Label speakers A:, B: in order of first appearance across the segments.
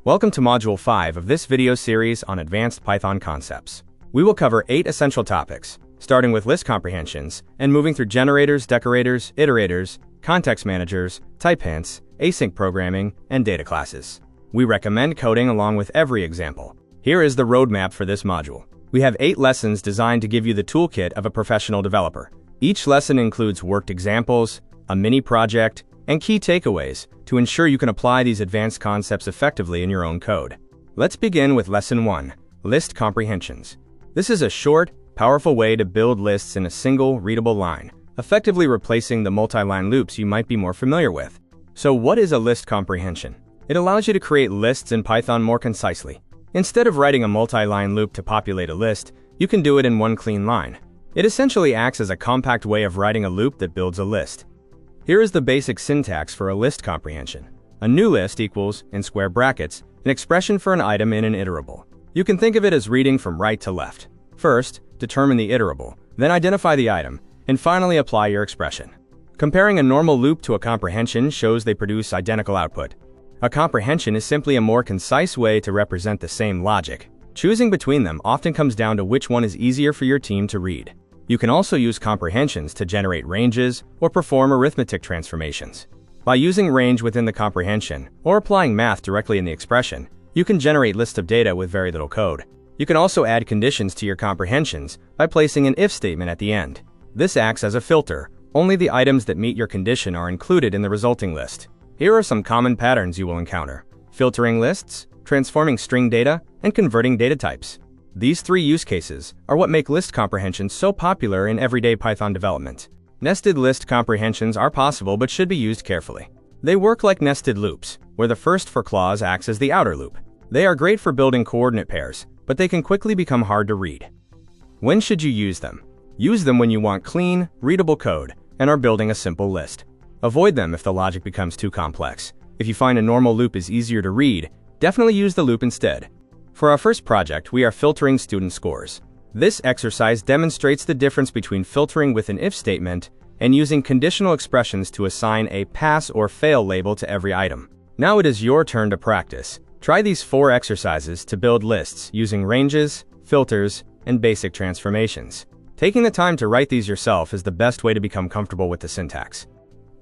A: Welcome to Module 5 of this video series on advanced Python concepts. We will cover 8 essential topics, starting with list comprehensions and moving through generators, decorators, iterators, context managers, type hints, async programming, and data classes. We recommend coding along with every example. Here is the roadmap for this module. We have 8 lessons designed to give you the toolkit of a professional developer. Each lesson includes worked examples, a mini project, and key takeaways to ensure you can apply these advanced concepts effectively in your own code. Let's begin with Lesson 1, List Comprehensions. This is a short, powerful way to build lists in a single, readable line, effectively replacing the multi-line loops you might be more familiar with. So what is a list comprehension? It allows you to create lists in Python more concisely. Instead of writing a multi-line loop to populate a list, you can do it in one clean line. It essentially acts as a compact way of writing a loop that builds a list. Here is the basic syntax for a list comprehension. A new list equals, in square brackets, an expression for an item in an iterable. You can think of it as reading from right to left. First, determine the iterable, then identify the item, and finally apply your expression. Comparing a normal loop to a comprehension shows they produce identical output. A comprehension is simply a more concise way to represent the same logic. Choosing between them often comes down to which one is easier for your team to read. You can also use comprehensions to generate ranges or perform arithmetic transformations. By using range within the comprehension or applying math directly in the expression, you can generate lists of data with very little code. You can also add conditions to your comprehensions by placing an if statement at the end. This acts as a filter. Only the items that meet your condition are included in the resulting list. Here are some common patterns you will encounter: filtering lists, transforming string data, and converting data types. These 3 use cases are what make list comprehensions so popular in everyday Python development. Nested list comprehensions are possible but should be used carefully. They work like nested loops, where the first for clause acts as the outer loop. They are great for building coordinate pairs, but they can quickly become hard to read. When should you use them? Use them when you want clean, readable code and are building a simple list. Avoid them if the logic becomes too complex. If you find a normal loop is easier to read, definitely use the loop instead. For our first project, we are filtering student scores. This exercise demonstrates the difference between filtering with an if statement and using conditional expressions to assign a pass or fail label to every item. Now it is your turn to practice. Try these 4 exercises to build lists using ranges, filters, and basic transformations. Taking the time to write these yourself is the best way to become comfortable with the syntax.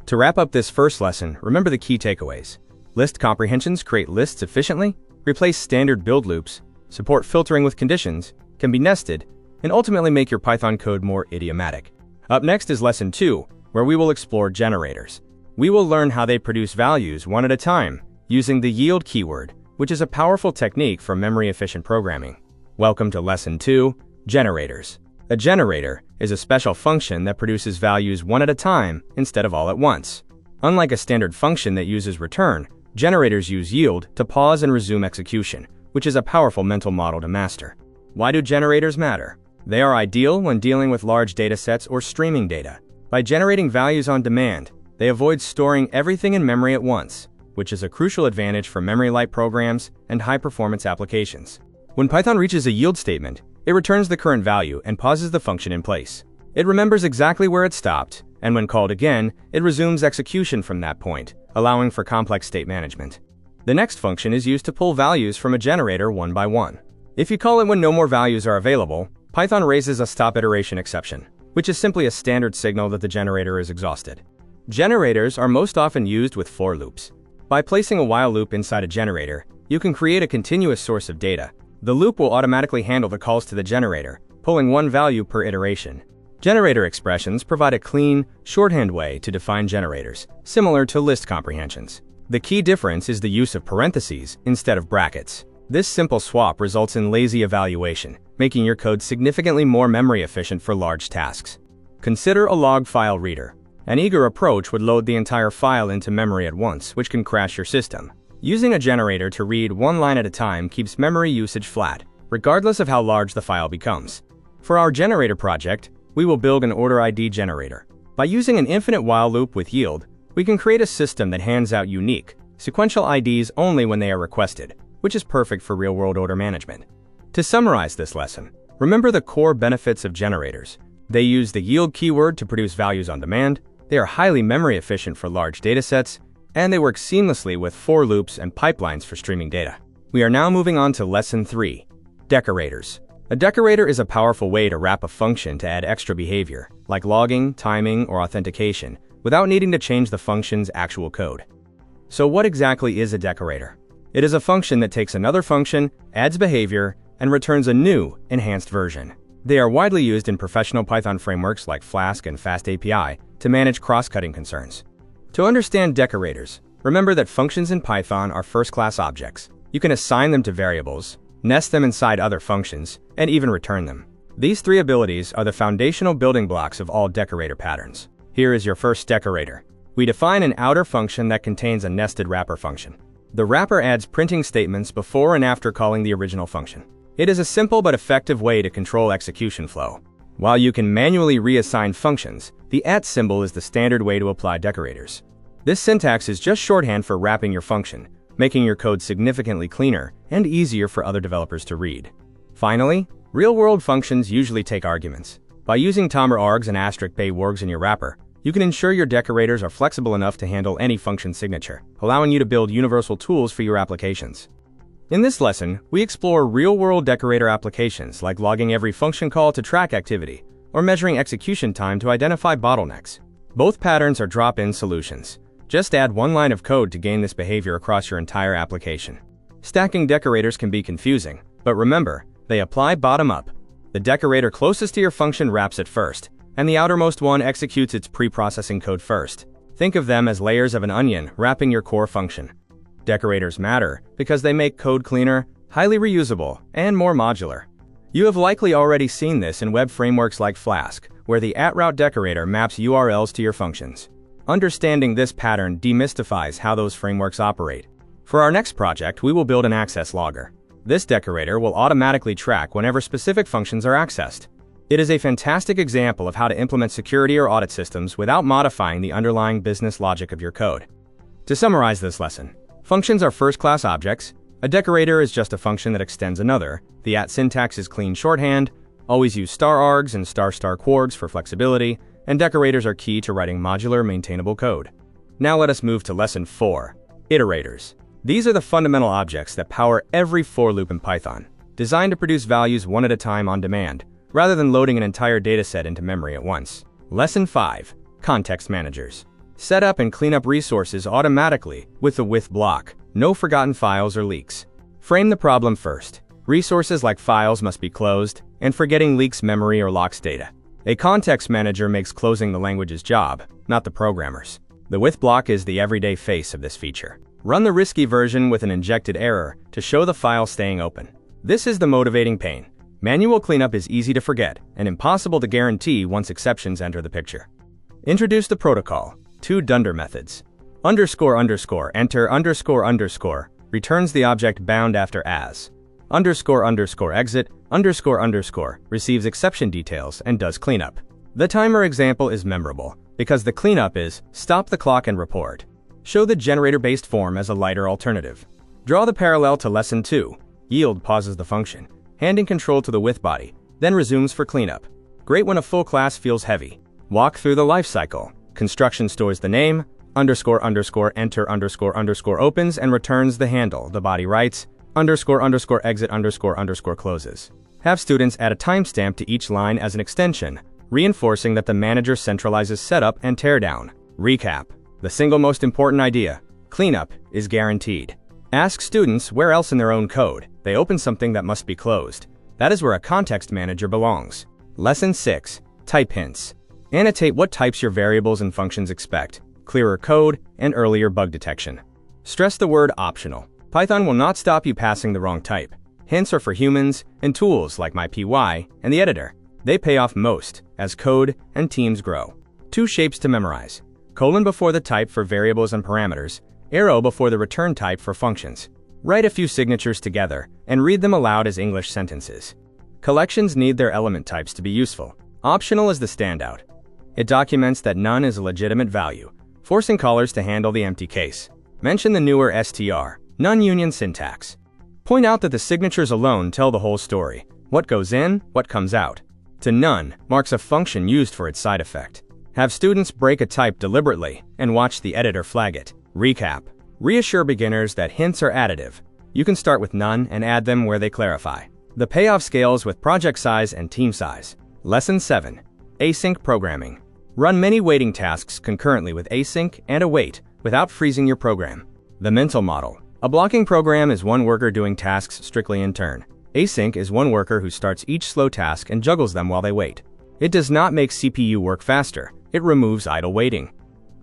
A: To wrap up this first lesson, remember the key takeaways. List comprehensions create lists efficiently, replace standard build loops, support filtering with conditions, can be nested, and ultimately make your Python code more idiomatic. Up next is Lesson 2, where we will explore generators. We will learn how they produce values one at a time, using the yield keyword, which is a powerful technique for memory-efficient programming. Welcome to Lesson 2, Generators. A generator is a special function that produces values one at a time instead of all at once. Unlike a standard function that uses return, generators use yield to pause and resume execution, which is a powerful mental model to master. Why do generators matter? They are ideal when dealing with large datasets or streaming data. By generating values on demand, they avoid storing everything in memory at once, which is a crucial advantage for memory-light programs and high-performance applications. When Python reaches a yield statement, it returns the current value and pauses the function in place. It remembers exactly where it stopped, and when called again, it resumes execution from that point, allowing for complex state management. The next function is used to pull values from a generator one by one. If you call it when no more values are available, Python raises a stop iteration exception, which is simply a standard signal that the generator is exhausted. Generators are most often used with for loops. By placing a while loop inside a generator, you can create a continuous source of data. The loop will automatically handle the calls to the generator, pulling one value per iteration. Generator expressions provide a clean, shorthand way to define generators, similar to list comprehensions. The key difference is the use of parentheses instead of brackets. This simple swap results in lazy evaluation, making your code significantly more memory efficient for large tasks. Consider a log file reader. An eager approach would load the entire file into memory at once, which can crash your system. Using a generator to read one line at a time keeps memory usage flat, regardless of how large the file becomes. For our generator project, we will build an order ID generator. By using an infinite while loop with yield, we can create a system that hands out unique, sequential IDs only when they are requested, which is perfect for real-world order management. To summarize this lesson, remember the core benefits of generators. They use the yield keyword to produce values on demand, they are highly memory efficient for large datasets, and they work seamlessly with for loops and pipelines for streaming data. We are now moving on to Lesson 3, Decorators. A decorator is a powerful way to wrap a function to add extra behavior, like logging, timing, or authentication, without needing to change the function's actual code. So what exactly is a decorator? It is a function that takes another function, adds behavior, and returns a new, enhanced version. They are widely used in professional Python frameworks like Flask and FastAPI to manage cross-cutting concerns. To understand decorators, remember that functions in Python are first-class objects. You can assign them to variables, nest them inside other functions, and even return them. These three abilities are the foundational building blocks of all decorator patterns. Here is your first decorator. We define an outer function that contains a nested wrapper function. The wrapper adds printing statements before and after calling the original function. It is a simple but effective way to control execution flow. While you can manually reassign functions, the @ symbol is the standard way to apply decorators. This syntax is just shorthand for wrapping your function, making your code significantly cleaner and easier for other developers to read. Finally, real-world functions usually take arguments. By using tom or args and *bay wargs in your wrapper, you can ensure your decorators are flexible enough to handle any function signature, allowing you to build universal tools for your applications. In this lesson, we explore real-world decorator applications like logging every function call to track activity, or measuring execution time to identify bottlenecks. Both patterns are drop-in solutions. Just add one line of code to gain this behavior across your entire application. Stacking decorators can be confusing, but remember, they apply bottom-up. The decorator closest to your function wraps it first, and the outermost one executes its pre-processing code first. Think of them as layers of an onion wrapping your core function. Decorators matter because they make code cleaner, highly reusable, and more modular. You have likely already seen this in web frameworks like Flask, where the @route decorator maps URLs to your functions. Understanding this pattern demystifies how those frameworks operate. For our next project, we will build an access logger. This decorator will automatically track whenever specific functions are accessed. It is a fantastic example of how to implement security or audit systems without modifying the underlying business logic of your code. To summarize this lesson, functions are first-class objects, a decorator is just a function that extends another, the @ syntax is clean shorthand, always use *args and *quargs for flexibility, and decorators are key to writing modular, maintainable code. Now let us move to Lesson 4, Iterators. These are the fundamental objects that power every for loop in Python, designed to produce values one at a time on demand, rather than loading an entire dataset into memory at once. Lesson 5, Context Managers. Set up and clean up resources automatically with the with block, no forgotten files or leaks. Frame the problem first. Resources like files must be closed, and forgetting leaks memory or locks data. A context manager makes closing the language's job, not the programmer's. The with block is the everyday face of this feature. Run the risky version with an injected error to show the file staying open. This is the motivating pain. Manual cleanup is easy to forget and impossible to guarantee once exceptions enter the picture. Introduce the protocol. 2 dunder methods. __enter ___ returns the object bound after as. __exit ___ receives exception details and does cleanup. The timer example is memorable because the cleanup is stop the clock and report. Show the generator-based form as a lighter alternative. Draw the parallel to Lesson 2. Yield pauses the function, handing control to the with body, then resumes for cleanup. Great when a full class feels heavy. Walk through the lifecycle. Construction stores the name, __enter ___ opens and returns the handle. The body writes, __exit ___ closes. Have students add a timestamp to each line as an extension, reinforcing that the manager centralizes setup and teardown. Recap. The single most important idea, cleanup, is guaranteed. Ask students where else in their own code they open something that must be closed. That is where a context manager belongs. Lesson 6, Type Hints. Annotate what types your variables and functions expect, clearer code, and earlier bug detection. Stress the word optional. Python will not stop you passing the wrong type. Hints are for humans and tools like MyPy and the editor. They pay off most as code and teams grow. 2 shapes to memorize. Colon before the type for variables and parameters, arrow before the return type for functions. Write a few signatures together and read them aloud as English sentences. Collections need their element types to be useful. Optional is the standout. It documents that none is a legitimate value, forcing callers to handle the empty case. Mention the newer str, none-union syntax. Point out that the signatures alone tell the whole story. What goes in, what comes out. To none marks a function used for its side effect. Have students break a type deliberately and watch the editor flag it. Recap. Reassure beginners that hints are additive. You can start with none and add them where they clarify. The payoff scales with project size and team size. Lesson 7. Async programming. Run many waiting tasks concurrently with async and await without freezing your program. The mental model. A blocking program is one worker doing tasks strictly in turn. Async is one worker who starts each slow task and juggles them while they wait. It does not make CPU work faster. It removes idle waiting.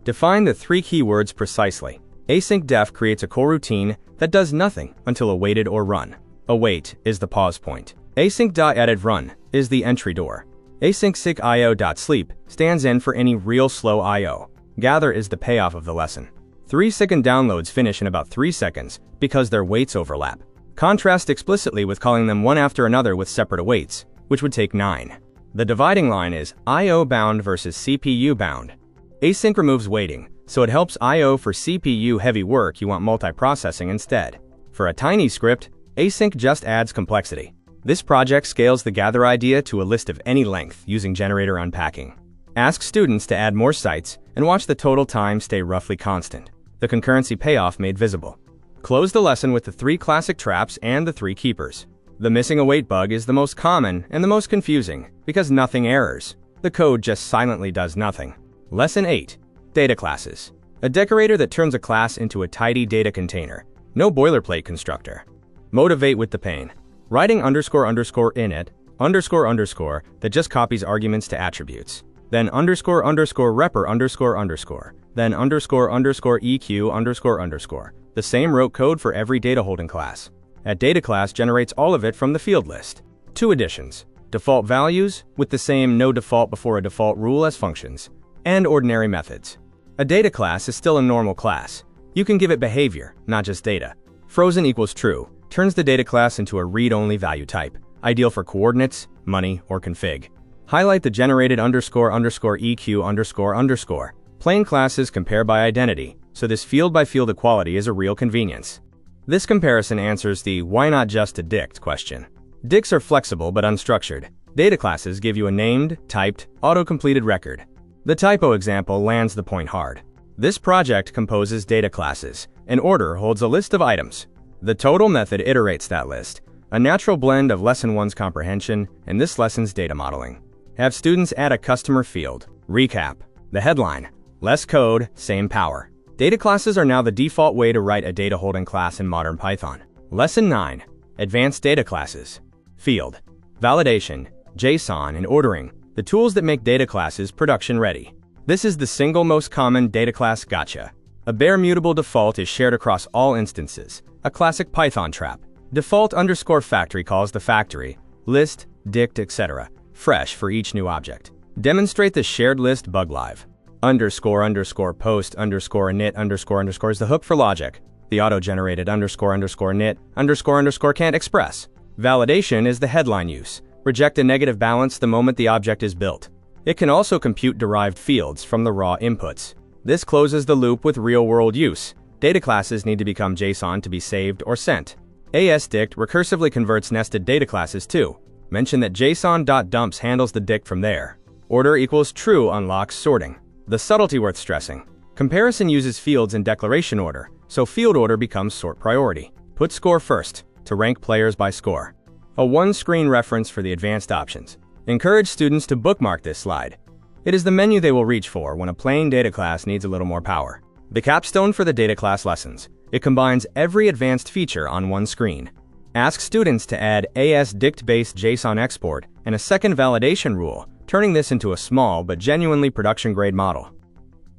A: Define the 3 keywords precisely. Async def creates a core routine that does nothing until awaited or run. Await is the pause point. Async.added run is the entry door. Async sick io.sleep stands in for any real slow I/O. Gather is the payoff of the lesson. 3-second downloads finish in about 3 seconds because their waits overlap. Contrast explicitly with calling them one after another with separate awaits, which would take 9. The dividing line is I/O bound versus CPU bound. Async removes waiting, so it helps I/O for CPU heavy work you want multiprocessing instead. For a tiny script, async just adds complexity. This project scales the gather idea to a list of any length using generator unpacking. Ask students to add more sites and watch the total time stay roughly constant. The concurrency payoff made visible. Close the lesson with the 3 classic traps and the 3 keepers. The missing await bug is the most common and the most confusing because nothing errors. The code just silently does nothing. Lesson 8. Data classes. A decorator that turns a class into a tidy data container. No boilerplate constructor. Motivate with the pain. Writing __init___ that just copies arguments to attributes. Then __repr___. Then __EQ___. The same rote code for every data holding class. At data class generates all of it from the field list. 2 additions. Default values with the same no default before a default rule as functions. And ordinary methods. A data class is still a normal class. You can give it behavior, not just data. Frozen equals true turns the data class into a read-only value type, ideal for coordinates, money, or config. Highlight the generated __EQ__. Plain classes compare by identity, so this field-by-field equality is a real convenience. This comparison answers the why not just a dict question. Dicts are flexible but unstructured. Data classes give you a named, typed, auto-completed record. The typo example lands the point hard. This project composes data classes. An order holds a list of items. The total method iterates that list, a natural blend of Lesson 1's comprehension and this lesson's data modeling. Have students add a customer field. Recap. The headline. Less code, same power. Data classes are now the default way to write a data holding class in modern Python. Lesson 9. Advanced data classes. Field. Validation, JSON, and ordering, the tools that make data classes production ready. This is the single most common data class gotcha. A bare mutable default is shared across all instances, a classic Python trap. Default _factory calls the factory, list, dict, etc., fresh for each new object. Demonstrate the shared list bug live. __post_init___ is the hook for logic. The auto-generated __init___ can't express. Validation is the headline use. Reject a negative balance the moment the object is built. It can also compute derived fields from the raw inputs. This closes the loop with real-world use. Data classes need to become JSON to be saved or sent. ASDict recursively converts nested data classes too. Mention that JSON.dumps handles the dict from there. Order equals true unlocks sorting. The subtlety worth stressing. Comparison uses fields in declaration order, so field order becomes sort priority. Put score first, to rank players by score. A one-screen reference for the advanced options. Encourage students to bookmark this slide. It is the menu they will reach for when a plain data class needs a little more power. The capstone for the data class lessons. It combines every advanced feature on one screen. Ask students to add ASDict-based JSON export and a second validation rule, turning this into a small but genuinely production-grade model.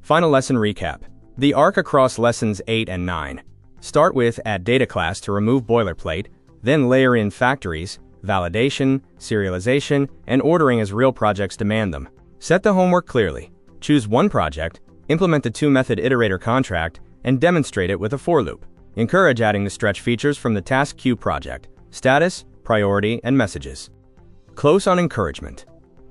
A: Final lesson recap. The arc across lessons 8 and 9. Start with add data class to remove boilerplate, then layer in factories, validation, serialization, and ordering as real projects demand them. Set the homework clearly. Choose one project, implement the 2-method iterator contract, and demonstrate it with a for loop. Encourage adding the stretch features from the task queue project, status, priority, and messages. Close on encouragement.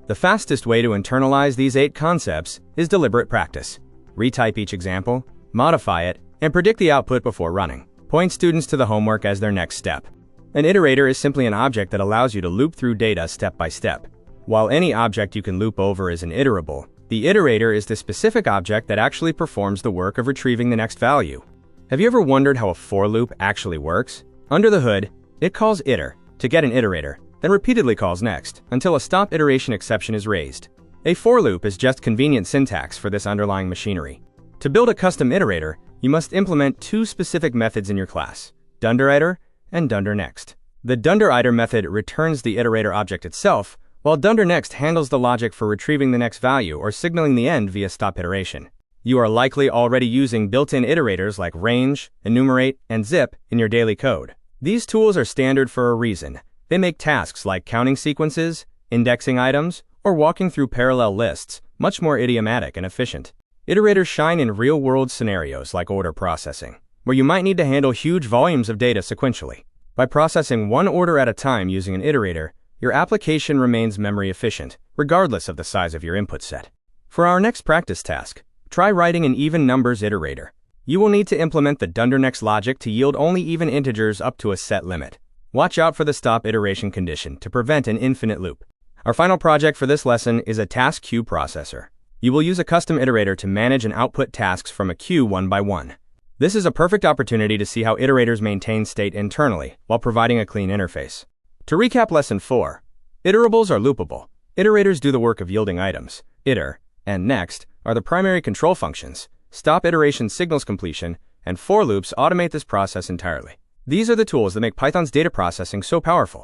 A: The fastest way to internalize these 8 concepts is deliberate practice. Retype each example, modify it, and predict the output before running. Point students to the homework as their next step. An iterator is simply an object that allows you to loop through data step by step. While any object you can loop over is an iterable, the iterator is the specific object that actually performs the work of retrieving the next value. Have you ever wondered how a for loop actually works? Under the hood, it calls iter to get an iterator, then repeatedly calls next until a stop iteration exception is raised. A for loop is just convenient syntax for this underlying machinery. To build a custom iterator, you must implement two specific methods in your class, dunderIter and dunderNext. The dunderIter method returns the iterator object itself, while dunderNext handles the logic for retrieving the next value or signaling the end via stop iteration. You are likely already using built-in iterators like range, enumerate, and zip in your daily code. These tools are standard for a reason. They make tasks like counting sequences, indexing items, or walking through parallel lists much more idiomatic and efficient. Iterators shine in real-world scenarios like order processing, where you might need to handle huge volumes of data sequentially. By processing one order at a time using an iterator, your application remains memory efficient, regardless of the size of your input set. For our next practice task, try writing an even numbers iterator. You will need to implement the dunderNext logic to yield only even integers up to a set limit. Watch out for the stop iteration condition to prevent an infinite loop. Our final project for this lesson is a task queue processor. You will use a custom iterator to manage and output tasks from a queue one by one. This is a perfect opportunity to see how iterators maintain state internally while providing a clean interface. To recap Lesson 4, iterables are loopable. Iterators do the work of yielding items. Iter and next are the primary control functions. Stop iteration signals completion, and for loops automate this process entirely. These are the tools that make Python's data processing so powerful.